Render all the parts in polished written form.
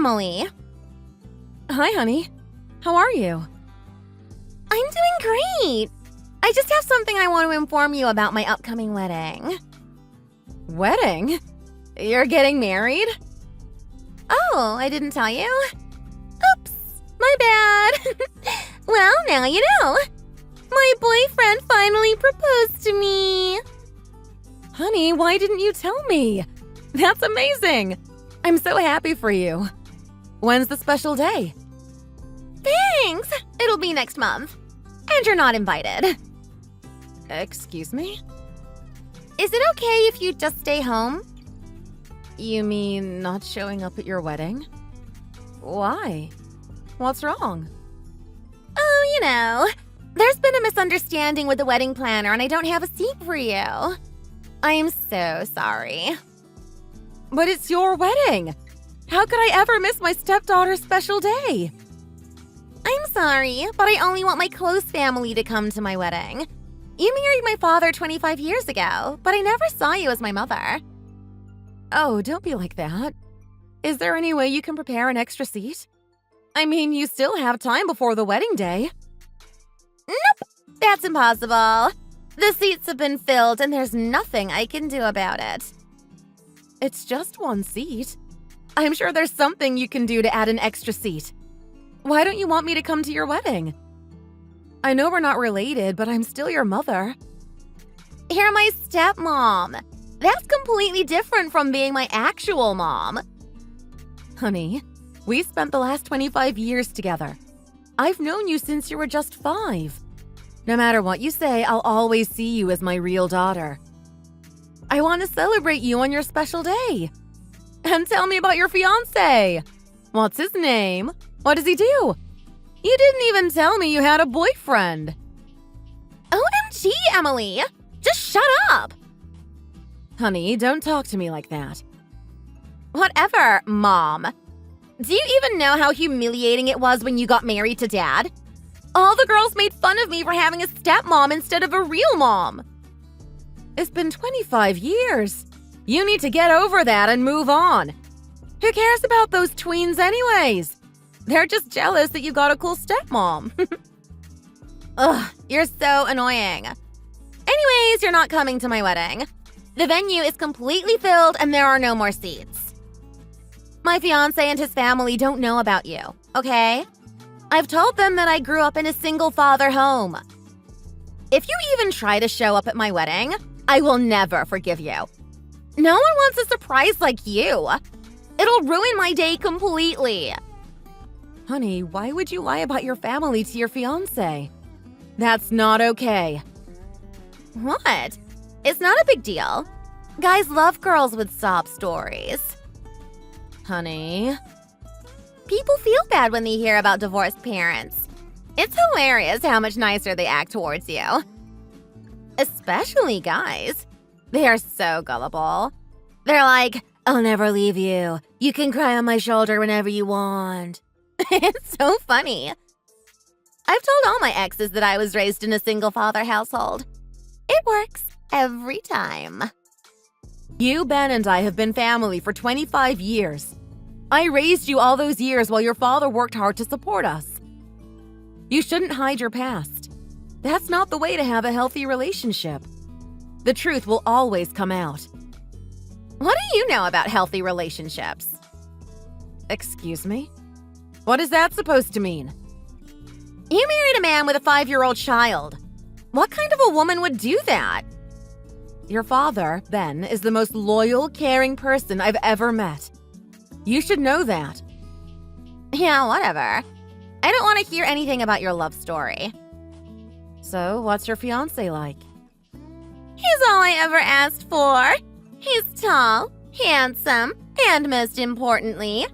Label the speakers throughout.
Speaker 1: Emily.
Speaker 2: Hi, honey. How are you?
Speaker 1: I'm doing great. I just have something I want to inform you about my upcoming wedding.
Speaker 2: Wedding? You're getting married?
Speaker 1: Oh, I didn't tell you? Oops, my bad. Well, now you know. My boyfriend finally proposed to me.
Speaker 2: Honey, why didn't you tell me? That's amazing. I'm so happy for you. When's the special day?
Speaker 1: Thanks. It'll be next month. And you're not invited.
Speaker 2: Excuse me?
Speaker 1: Is it okay if you just stay home?
Speaker 2: You mean not showing up at your wedding? Why? What's wrong?
Speaker 1: Oh, you know, there's been a misunderstanding with the wedding planner and I don't have a seat for you. I am so sorry.
Speaker 2: But it's your wedding. How could I ever miss my stepdaughter's special day?
Speaker 1: I'm sorry, but I only want my close family to come to my wedding. You married my father 25 years ago, but I never saw you as my mother.
Speaker 2: Oh, don't be like that. Is there any way you can prepare an extra seat? I mean, you still have time before the wedding day.
Speaker 1: Nope, that's impossible. The seats have been filled and there's nothing I can do about it.
Speaker 2: It's just one seat. I'm sure there's something you can do to add an extra seat. Why don't you want me to come to your wedding? I know we're not related, but I'm still your mother.
Speaker 1: You're my stepmom. That's completely different from being my actual mom.
Speaker 2: Honey, we spent the last 25 years together. I've known you since you were just 5. No matter what you say, I'll always see you as my real daughter. I want to celebrate you on your special day. And tell me about your fiancé. What's his name? What does he do? You didn't even tell me you had a boyfriend.
Speaker 1: OMG, Emily! Just shut up!
Speaker 2: Honey, don't talk to me like that.
Speaker 1: Whatever, Mom. Do you even know how humiliating it was when you got married to Dad? All the girls made fun of me for having a stepmom instead of a real mom.
Speaker 2: It's been 25 years. You need to get over that and move on. Who cares about those tweens anyways? They're just jealous that you got a cool stepmom.
Speaker 1: Ugh, you're so annoying. Anyways, you're not coming to my wedding. The venue is completely filled and there are no more seats. My fiancé and his family don't know about you, okay? I've told them that I grew up in a single-father home. If you even try to show up at my wedding, I will never forgive you. No one wants a surprise like you. It'll ruin my day completely.
Speaker 2: Honey, why would you lie about your family to your fiancé? That's not okay.
Speaker 1: What? It's not a big deal. Guys love girls with sob stories.
Speaker 2: Honey.
Speaker 1: People feel bad when they hear about divorced parents. It's hilarious how much nicer they act towards you. Especially guys. They are so gullible. They're like, I'll never leave you. You can cry on my shoulder whenever you want. It's so funny. I've told all my exes that I was raised in a single-father household. It works every time.
Speaker 2: You, Ben, and I have been family for 25 years. I raised you all those years while your father worked hard to support us. You shouldn't hide your past. That's not the way to have a healthy relationship. The truth will always come out.
Speaker 1: What do you know about healthy relationships?
Speaker 2: Excuse me? What is that supposed to mean?
Speaker 1: You married a man with a 5-year-old child. What kind of a woman would do that?
Speaker 2: Your father, Ben, is the most loyal, caring person I've ever met. You should know that.
Speaker 1: Yeah, whatever. I don't want to hear anything about your love story.
Speaker 2: So, what's your fiancé like?
Speaker 1: He's all I ever asked for. He's tall, handsome, and most importantly,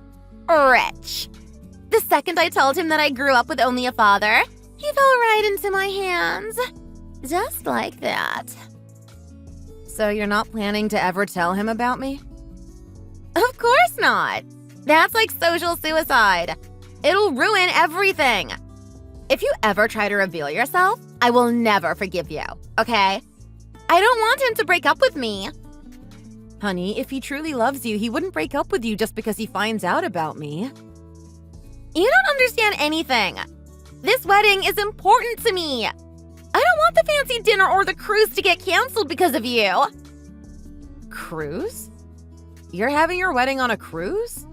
Speaker 1: rich. The second I told him that I grew up with only a father, he fell right into my hands. Just like that.
Speaker 2: So you're not planning to ever tell him about me?
Speaker 1: Of course not. That's like social suicide. It'll ruin everything. If you ever try to reveal yourself, I will never forgive you, okay? I don't want him to break up with me.
Speaker 2: Honey, if he truly loves you, he wouldn't break up with you just because he finds out about me.
Speaker 1: You don't understand anything. This wedding is important to me. I don't want the fancy dinner or the cruise to get canceled because of you.
Speaker 2: Cruise? You're having your wedding on a cruise?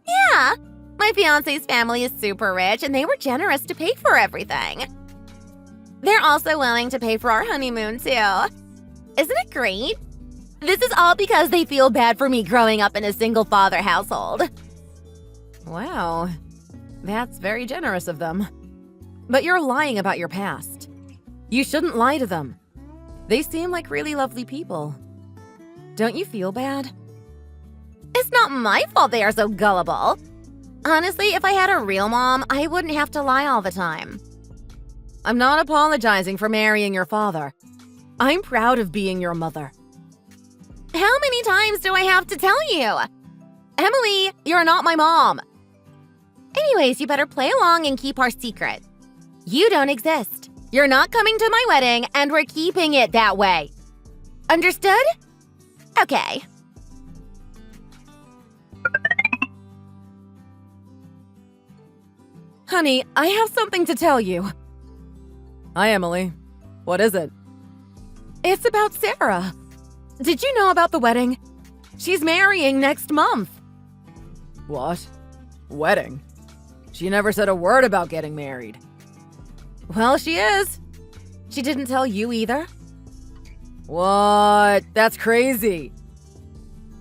Speaker 1: Yeah. My fiancé's family is super rich and they were generous to pay for everything. They're also willing to pay for our honeymoon too. Isn't it great? This is all because they feel bad for me growing up in a single-father household.
Speaker 2: Wow, that's very generous of them. But you're lying about your past. You shouldn't lie to them. They seem like really lovely people. Don't you feel bad?
Speaker 1: It's not my fault they are so gullible. Honestly, if I had a real mom, I wouldn't have to lie all the time.
Speaker 2: I'm not apologizing for marrying your father. I'm proud of being your mother.
Speaker 1: How many times do I have to tell you? Emily, you're not my mom. Anyways, you better play along and keep our secret. You don't exist. You're not coming to my wedding, and we're keeping it that way. Understood? Okay.
Speaker 2: Honey, I have something to tell you. Hi, Emily. What is it? It's about Sarah. Did you know about the wedding? She's marrying next month. What? Wedding? She never said a word about getting married. Well, she is. She didn't tell you either? What? That's crazy.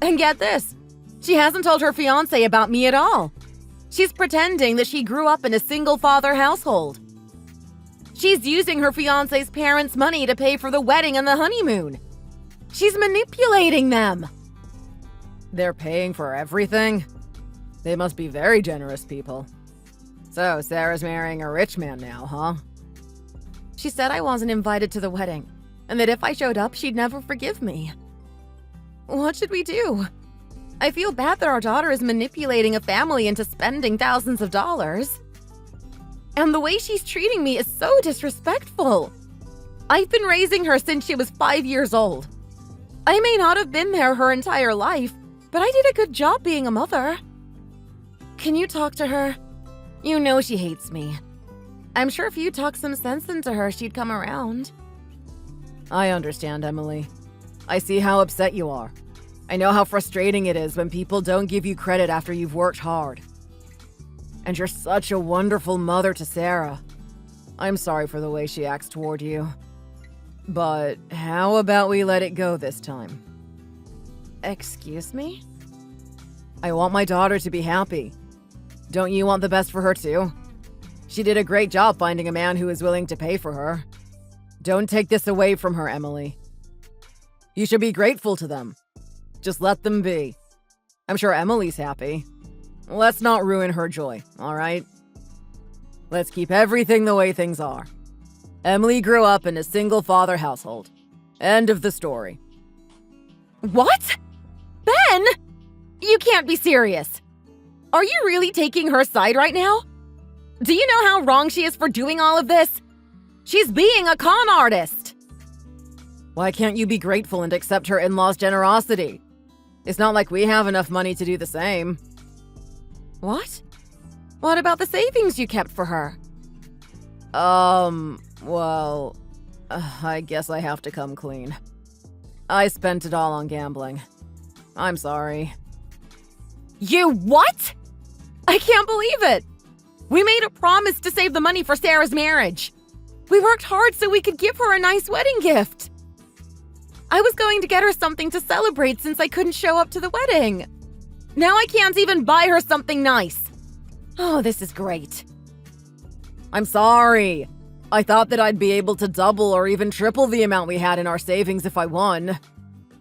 Speaker 2: And get this. She hasn't told her fiancé about me at all. She's pretending that she grew up in a single-father household. She's using her fiancé's parents' money to pay for the wedding and the honeymoon. She's manipulating them. They're paying for everything? They must be very generous people. So, Sarah's marrying a rich man now, huh? She said I wasn't invited to the wedding, and that if I showed up, she'd never forgive me. What should we do? I feel bad that our daughter is manipulating a family into spending thousands of dollars. And the way she's treating me is so disrespectful. I've been raising her since she was 5 years old. I may not have been there her entire life, but I did a good job being a mother. Can you talk to her? You know she hates me. I'm sure if you talk some sense into her, she'd come around. I understand, Emily. I see how upset you are. I know how frustrating it is when people don't give you credit after you've worked hard. And you're such a wonderful mother to Sarah. I'm sorry for the way she acts toward you. But how about we let it go this time? Excuse me? I want my daughter to be happy. Don't you want the best for her too? She did a great job finding a man who is willing to pay for her. Don't take this away from her, Emily. You should be grateful to them. Just let them be. I'm sure Emily's happy. Let's not ruin her joy, all right? Let's keep everything the way things are. Emily grew up in a single-father household. End of the story.
Speaker 1: What? Ben? You can't be serious. Are you really taking her side right now? Do you know how wrong she is for doing all of this? She's being a con artist.
Speaker 2: Why can't you be grateful and accept her in-laws' generosity? It's not like we have enough money to do the same. What? What about the savings you kept for her? Well, I guess I have to come clean. I spent it all on gambling. I'm sorry.
Speaker 1: You what?
Speaker 2: I can't believe it! We made a promise to save the money for Sarah's marriage. We worked hard so we could give her a nice wedding gift. I was going to get her something to celebrate since I couldn't show up to the wedding. Now I can't even buy her something nice. Oh, this is great. I'm sorry. I thought that I'd be able to double or even triple the amount we had in our savings if I won.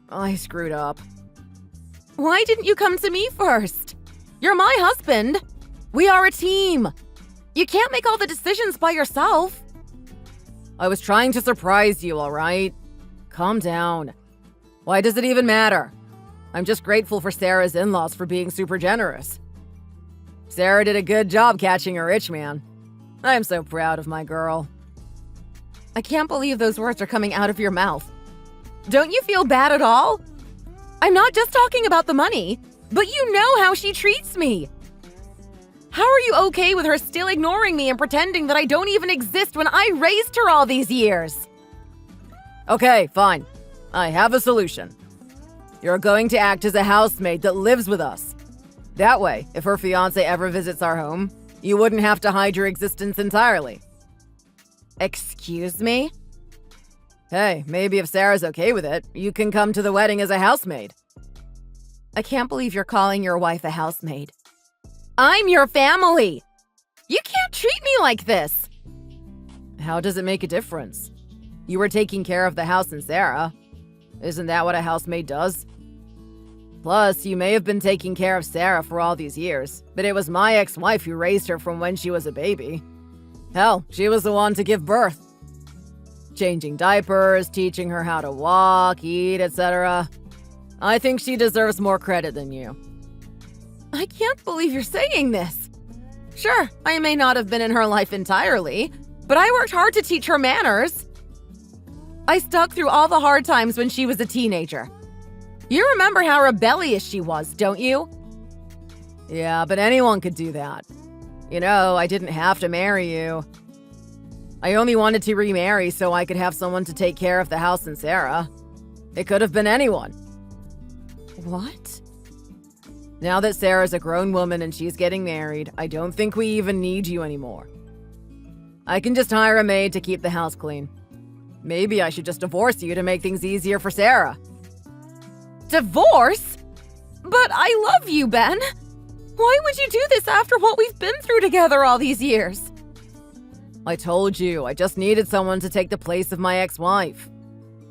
Speaker 2: I screwed up. Why didn't you come to me first? You're my husband. We are a team. You can't make all the decisions by yourself. I was trying to surprise you, all right? Calm down. Why does it even matter? I'm just grateful for Sarah's in-laws for being super generous. Sarah did a good job catching a rich man. I'm so proud of my girl. I can't believe those words are coming out of your mouth. Don't you feel bad at all? I'm not just talking about the money, but you know how she treats me. How are you okay with her still ignoring me and pretending that I don't even exist when I raised her all these years? Okay, fine. I have a solution. You're going to act as a housemaid that lives with us. That way, if her fiancé ever visits our home, you wouldn't have to hide your existence entirely.
Speaker 1: Excuse me?
Speaker 2: Hey, maybe if Sarah's okay with it, you can come to the wedding as a housemaid.
Speaker 1: I can't believe you're calling your wife a housemaid. I'm your family! You can't treat me like this!
Speaker 2: How does it make a difference? You were taking care of the house and Sarah. Isn't that what a housemaid does? Plus, you may have been taking care of Sarah for all these years, but it was my ex-wife who raised her from when she was a baby. Hell, she was the one to give birth. Changing diapers, teaching her how to walk, eat, etc. I think she deserves more credit than you.
Speaker 1: I can't believe you're saying this. Sure, I may not have been in her life entirely, but I worked hard to teach her manners. I stuck through all the hard times when she was a teenager. You remember how rebellious she was, don't you?
Speaker 2: Yeah, but anyone could do that. You know, I didn't have to marry you. I only wanted to remarry so I could have someone to take care of the house and Sarah. It could have been anyone.
Speaker 1: What?
Speaker 2: Now that Sarah's a grown woman and she's getting married, I don't think we even need you anymore. I can just hire a maid to keep the house clean. Maybe I should just divorce you to make things easier for Sarah.
Speaker 1: Divorce? But I love you, Ben. Why would you do this after what we've been through together all these years?
Speaker 2: I told you, I just needed someone to take the place of my ex-wife.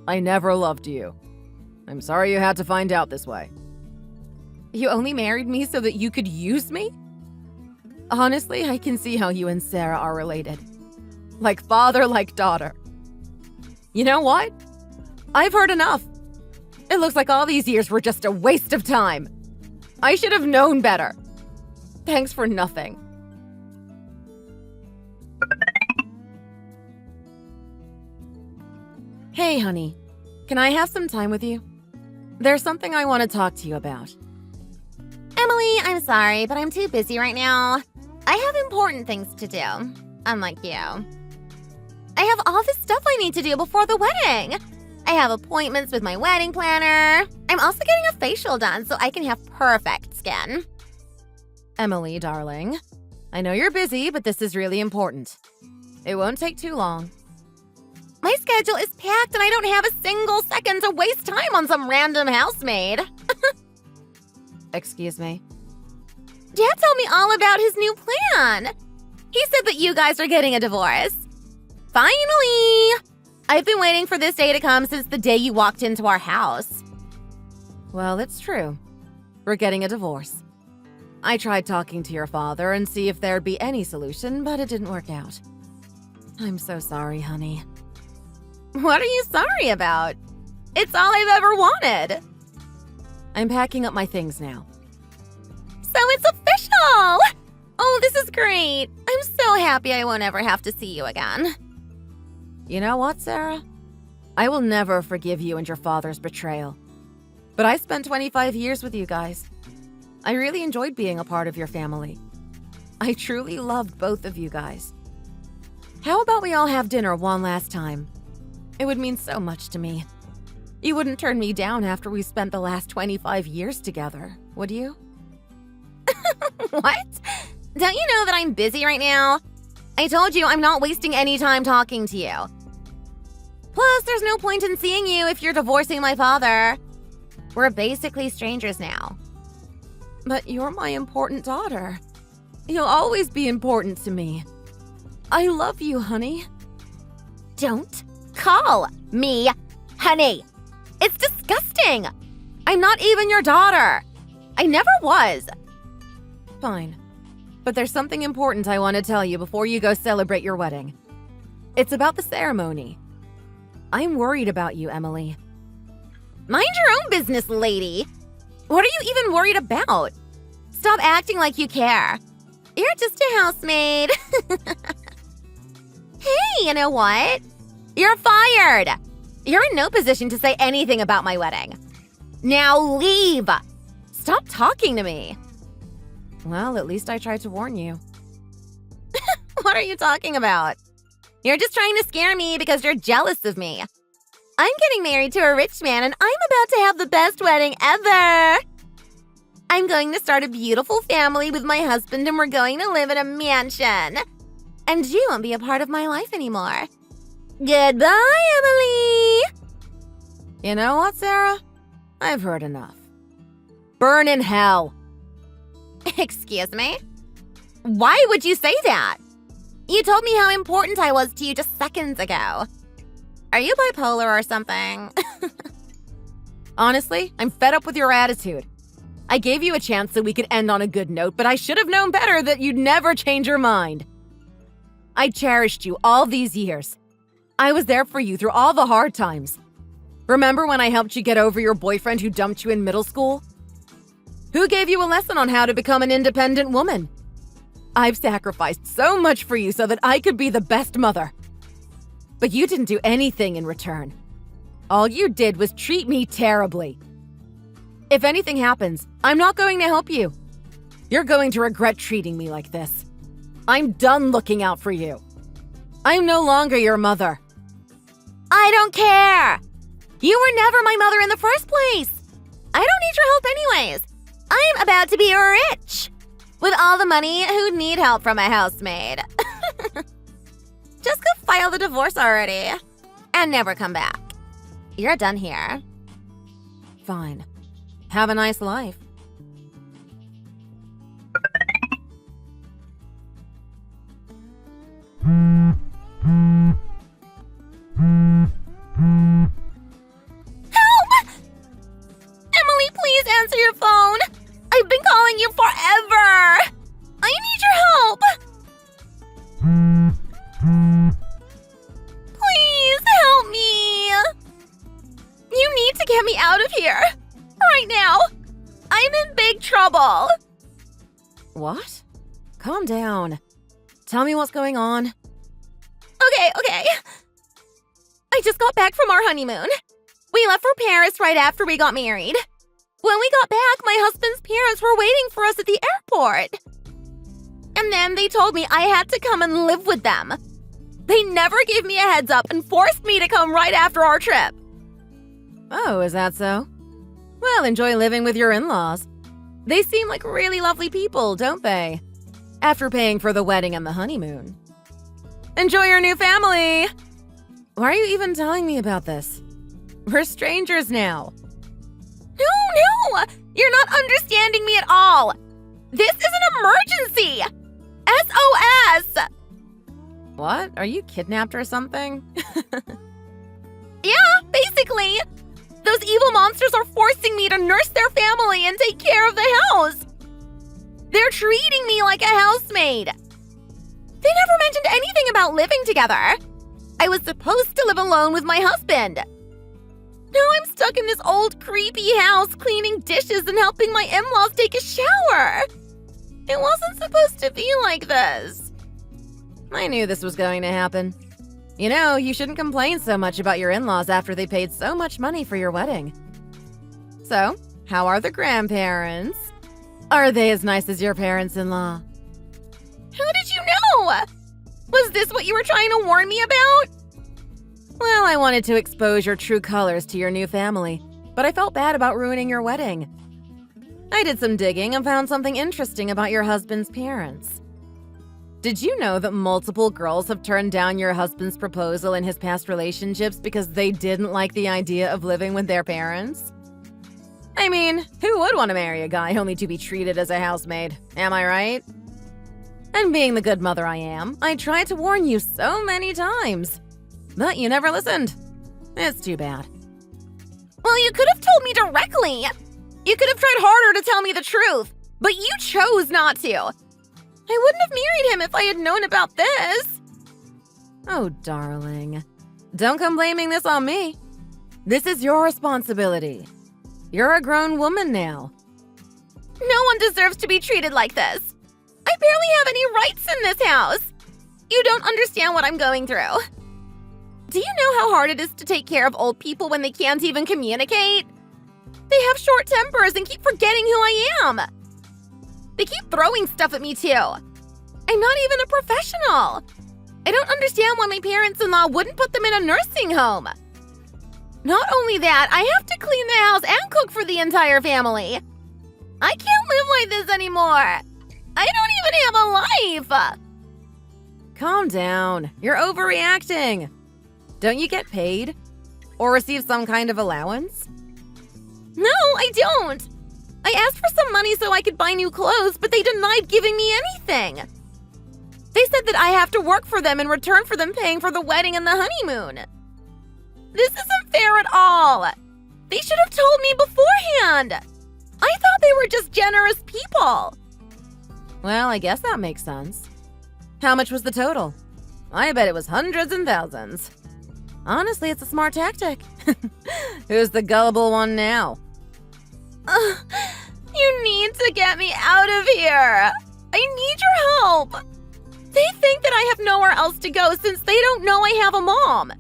Speaker 2: I never loved you. I'm sorry you had to find out this way.
Speaker 1: You only married me so that you could use me? Honestly, I can see how you and Sarah are related. Like father, like daughter. You know what? I've heard enough. It looks like all these years were just a waste of time. I should have known better. Thanks for nothing. Hey, honey. Can I have some time with you? There's something I want to talk to you about.
Speaker 3: Emily, I'm sorry, but I'm too busy right now. I have important things to do, unlike you. I have all this stuff I need to do before the wedding. I have appointments with my wedding planner. I'm also getting a facial done so I can have perfect skin.
Speaker 1: Emily, darling, I know you're busy, but this is really important. It won't take too long.
Speaker 3: My schedule is packed and I don't have a single second to waste time on some random housemaid.
Speaker 1: Excuse me?
Speaker 3: Dad told me all about his new plan. He said that you guys are getting a divorce. Finally! I've been waiting for this day to come since the day you walked into our house.
Speaker 1: Well, it's true. We're getting a divorce. I tried talking to your father and see if there'd be any solution, but it didn't work out. I'm so sorry, honey.
Speaker 3: What are you sorry about? It's all I've ever wanted.
Speaker 1: I'm packing up my things now.
Speaker 3: So it's official! Oh, this is great. I'm so happy I won't ever have to see you again.
Speaker 1: You know what, Sarah? I will never forgive you and your father's betrayal. But I spent 25 years with you guys. I really enjoyed being a part of your family. I truly loved both of you guys. How about we all have dinner one last time? It would mean so much to me. You wouldn't turn me down after we spent the last 25 years together, would you?
Speaker 3: What? Don't you know that I'm busy right now? I told you I'm not wasting any time talking to you. Plus, there's no point in seeing you if you're divorcing my father. We're basically strangers now.
Speaker 1: But you're my important daughter. You'll always be important to me. I love you, honey.
Speaker 3: Don't call me honey. It's disgusting. I'm not even your daughter. I never was.
Speaker 1: Fine. But there's something important I want to tell you before you go celebrate your wedding. It's about the ceremony. I'm worried about you, Emily.
Speaker 3: Mind your own business, lady. What are you even worried about? Stop acting like you care. You're just a housemaid. Hey, you know what? You're fired. You're in no position to say anything about my wedding.
Speaker 1: Now leave!
Speaker 2: Stop talking to me. Well, at least I tried to warn you.
Speaker 1: What are you talking about? You're just trying to scare me because you're jealous of me. I'm getting married to a rich man and I'm about to have the best wedding ever. I'm going to start a beautiful family with my husband and we're going to live in a mansion. And you won't be a part of my life anymore. Goodbye, Emily!
Speaker 2: You know what, Sarah? I've heard enough. Burn in hell.
Speaker 1: Excuse me? Why would you say that? You told me how important I was to you just seconds ago. Are you bipolar or something?
Speaker 2: Honestly, I'm fed up with your attitude. I gave you a chance so we could end on a good note, but I should have known better that you'd never change your mind. I cherished you all these years. I was there for you through all the hard times. Remember when I helped you get over your boyfriend who dumped you in middle school? Who gave you a lesson on how to become an independent woman? I've sacrificed so much for you so that I could be the best mother. But you didn't do anything in return. All you did was treat me terribly. If anything happens, I'm not going to help you. You're going to regret treating me like this. I'm done looking out for you. I'm no longer your mother.
Speaker 1: I don't care! You were never my mother in the first place. I don't need your help anyways. I'm about to be rich. With all the money, who'd need help from a housemaid? Just go file the divorce already. And never come back. You're done here.
Speaker 2: Fine. Have a nice life.
Speaker 1: Help! Emily, please answer your phone. I've been calling you forever. I need your help. Please help me. You need to get me out of here. Right now. I'm in big trouble.
Speaker 2: What? Calm down. Tell me what's going on.
Speaker 1: Okay. I just got back from our honeymoon. We left for Paris right after we got married. When we got back, my husband's parents were waiting for us at the airport. And then they told me I had to come and live with them. They never gave me a heads up and forced me to come right after our trip.
Speaker 2: Oh, is that so? Well, enjoy living with your in-laws. They seem like really lovely people, don't they? After paying for the wedding and the honeymoon. Enjoy your new family! Why are you even telling me about this? We're strangers now.
Speaker 1: No! You're not understanding me at all! This is an emergency! SOS!
Speaker 2: What? Are you kidnapped or something?
Speaker 1: Yeah, basically! Those evil monsters are forcing me to nurse their family and take care of the house! They're treating me like a housemaid! They never mentioned anything about living together! I was supposed to live alone with my husband! Now I'm stuck in this old, creepy house cleaning dishes and helping my in-laws take a shower! It wasn't supposed to be like this.
Speaker 2: I knew this was going to happen. You know, you shouldn't complain so much about your in-laws after they paid so much money for your wedding. So, how are the grandparents? Are they as nice as your parents-in-law?
Speaker 1: How did you know? Was this what you were trying to warn me about?
Speaker 2: Well, I wanted to expose your true colors to your new family, but I felt bad about ruining your wedding. I did some digging and found something interesting about your husband's parents. Did you know that multiple girls have turned down your husband's proposal in his past relationships because they didn't like the idea of living with their parents? I mean, who would want to marry a guy only to be treated as a housemaid? Am I right? And being the good mother I am, I tried to warn you so many times. But you never listened. It's too bad.
Speaker 1: Well, you could have told me directly. You could have tried harder to tell me the truth, but you chose not to. I wouldn't have married him if I had known about this.
Speaker 2: Oh, darling. Don't come blaming this on me. This is your responsibility. You're a grown woman now.
Speaker 1: No one deserves to be treated like this. I barely have any rights in this house. You don't understand what I'm going through. Do you know how hard it is to take care of old people when they can't even communicate? They have short tempers and keep forgetting who I am. They keep throwing stuff at me, too. I'm not even a professional. I don't understand why my parents-in-law wouldn't put them in a nursing home. Not only that, I have to clean the house and cook for the entire family. I can't live like this anymore. I don't even have a life.
Speaker 2: Calm down. You're overreacting. Don't you get paid? Or receive some kind of allowance?
Speaker 1: No, I don't. I asked for some money so I could buy new clothes, but they denied giving me anything. They said that I have to work for them in return for them paying for the wedding and the honeymoon. This isn't fair at all. They should have told me beforehand. I thought they were just generous people.
Speaker 2: Well, I guess that makes sense. How much was the total? I bet it was hundreds and thousands. Honestly, it's a smart tactic. Who's the gullible one now?
Speaker 1: You need to get me out of here. I need your help. They think that I have nowhere else to go since they don't know I have a mom.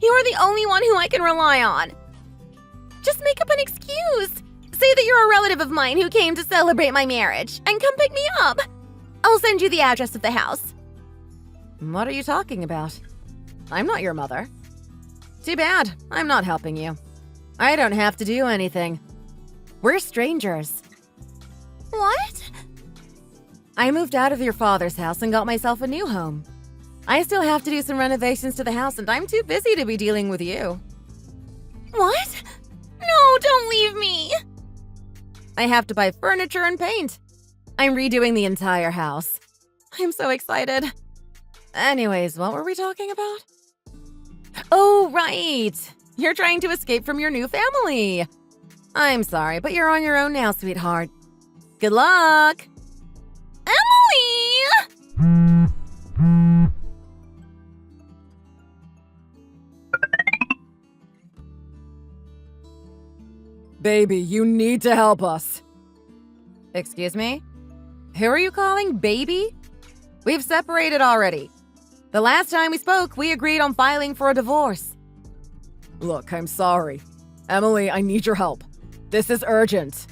Speaker 1: You are the only one who I can rely on. Just make up an excuse. Say that you're a relative of mine who came to celebrate my marriage and come pick me up. I'll send you the address of the house.
Speaker 2: What are you talking about? I'm not your mother. Too bad. I'm not helping you. I don't have to do anything. We're strangers.
Speaker 1: What?
Speaker 2: I moved out of your father's house and got myself a new home. I still have to do some renovations to the house, and I'm too busy to be dealing with you.
Speaker 1: What? No, don't leave me.
Speaker 2: I have to buy furniture and paint. I'm redoing the entire house. I'm so excited. Anyways, what were we talking about? Oh, right. You're trying to escape from your new family. I'm sorry, but you're on your own now, sweetheart. Good luck.
Speaker 1: Emily!
Speaker 2: Baby, you need to help us. Excuse me? Who are you calling baby? We've separated already. The last time we spoke, we agreed on filing for a divorce. Look, I'm sorry. Emily, I need your help. This is urgent.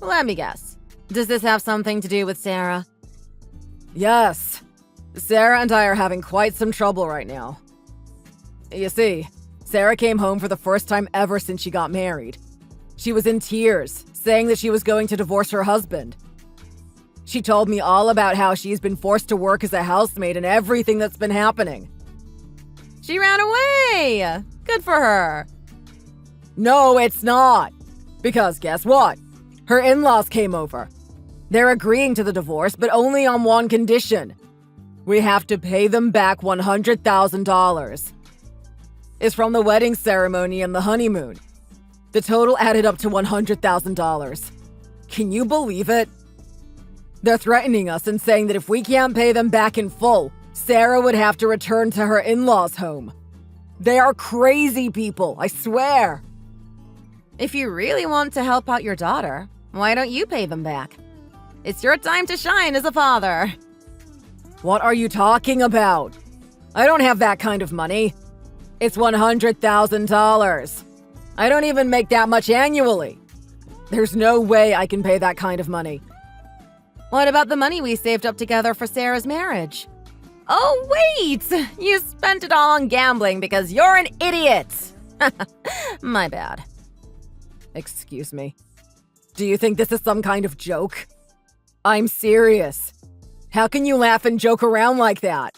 Speaker 2: Let me guess. Does this have something to do with Sarah? Yes. Sarah and I are having quite some trouble right now. You see, Sarah came home for the first time ever since she got married. She was in tears, saying that she was going to divorce her husband. She told me all about how she's been forced to work as a housemaid and everything that's been happening. She ran away! Good for her. No, it's not. Because guess what? Her in-laws came over. They're agreeing to the divorce, but only on one condition. We have to pay them back $100,000. It's from the wedding ceremony and the honeymoon. The total added up to $100,000. Can you believe it? They're threatening us and saying that if we can't pay them back in full, Sarah would have to return to her in-laws' home. They are crazy people, I swear. If you really want to help out your daughter, why don't you pay them back? It's your time to shine as a father. What are you talking about? I don't have that kind of money. It's $100,000. I don't even make that much annually. There's no way I can pay that kind of money. What about the money we saved up together for Sarah's marriage? Oh, wait! You spent it all on gambling because you're an idiot! My bad. Excuse me. Do you think this is some kind of joke? I'm serious. How can you laugh and joke around like that?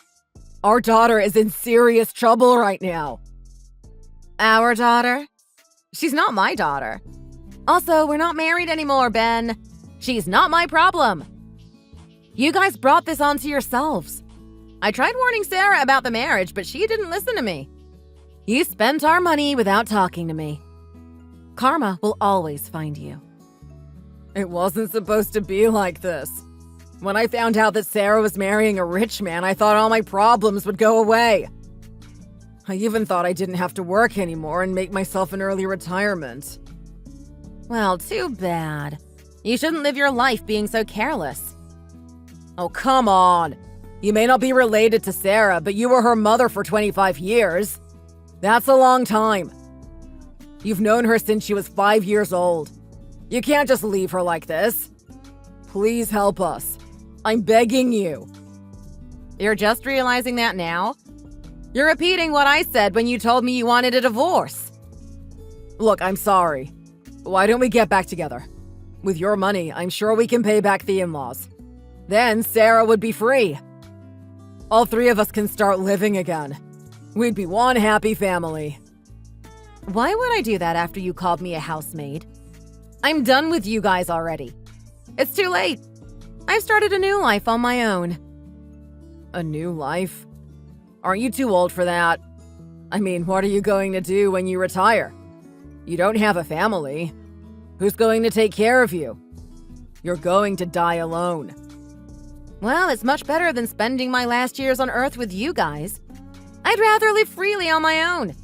Speaker 2: Our daughter is in serious trouble right now. Our daughter? She's not my daughter. Also, we're not married anymore, Ben. She's not my problem. You guys brought this onto yourselves. I tried warning Sarah about the marriage, but she didn't listen to me. You spent our money without talking to me. Karma will always find you. It wasn't supposed to be like this. When I found out that Sarah was marrying a rich man, I thought all my problems would go away. I even thought I didn't have to work anymore and make myself an early retirement. Well, too bad. You shouldn't live your life being so careless. Oh, come on. You may not be related to Sarah, but you were her mother for 25 years. That's a long time. You've known her since she was 5 years old. You can't just leave her like this. Please help us. I'm begging you.
Speaker 1: You're just realizing that now? You're repeating what I said when you told me you wanted a divorce.
Speaker 2: Look, I'm sorry. Why don't we get back together? With your money, I'm sure we can pay back the in-laws. Then Sarah would be free. All three of us can start living again. We'd be one happy family.
Speaker 1: Why would I do that after you called me a housemaid? I'm done with you guys already. It's too late. I've started a new life on my own.
Speaker 2: A new life? Aren't you too old for that? I mean, what are you going to do when you retire? You don't have a family. Who's going to take care of you? You're going to die alone.
Speaker 1: Well, it's much better than spending my last years on Earth with you guys. I'd rather live freely on my own.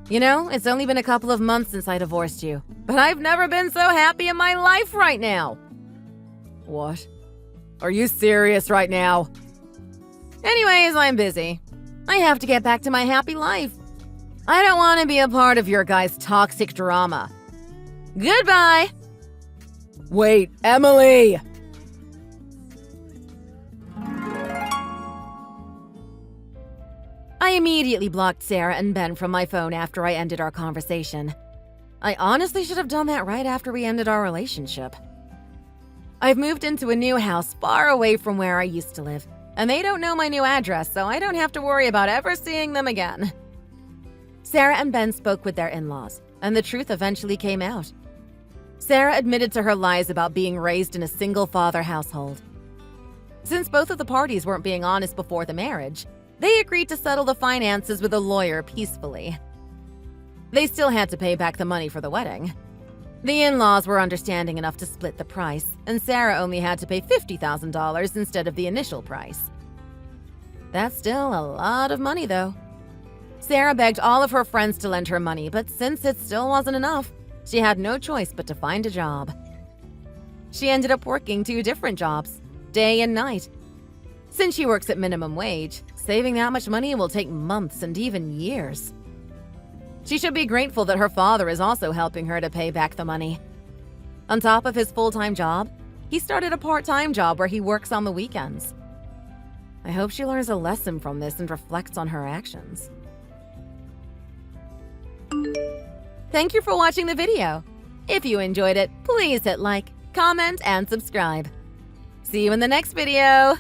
Speaker 1: You know, it's only been a couple of months since I divorced you, but I've never been so happy in my life right now.
Speaker 2: What? Are you serious right now?
Speaker 1: Anyways, I'm busy. I have to get back to my happy life. I don't want to be a part of your guys' toxic drama. Goodbye!
Speaker 2: Wait, Emily!
Speaker 1: I immediately blocked Sarah and Ben from my phone after I ended our conversation. I honestly should have done that right after we ended our relationship. I've moved into a new house far away from where I used to live, and they don't know my new address, so I don't have to worry about ever seeing them again. Sarah and Ben spoke with their in-laws, and the truth eventually came out. Sarah admitted to her lies about being raised in a single-father household. Since both of the parties weren't being honest before the marriage, they agreed to settle the finances with a lawyer peacefully. They still had to pay back the money for the wedding. The in-laws were understanding enough to split the price, and Sarah only had to pay $50,000 instead of the initial price. That's still a lot of money, though. Sarah begged all of her friends to lend her money, but since it still wasn't enough, she had no choice but to find a job. She ended up working 2 different jobs, day and night. Since she works at minimum wage, saving that much money will take months and even years. She should be grateful that her father is also helping her to pay back the money. On top of his full-time job, he started a part-time job where he works on the weekends. I hope she learns a lesson from this and reflects on her actions. Thank you for watching the video. If you enjoyed it, please hit like, comment, and subscribe. See you in the next video.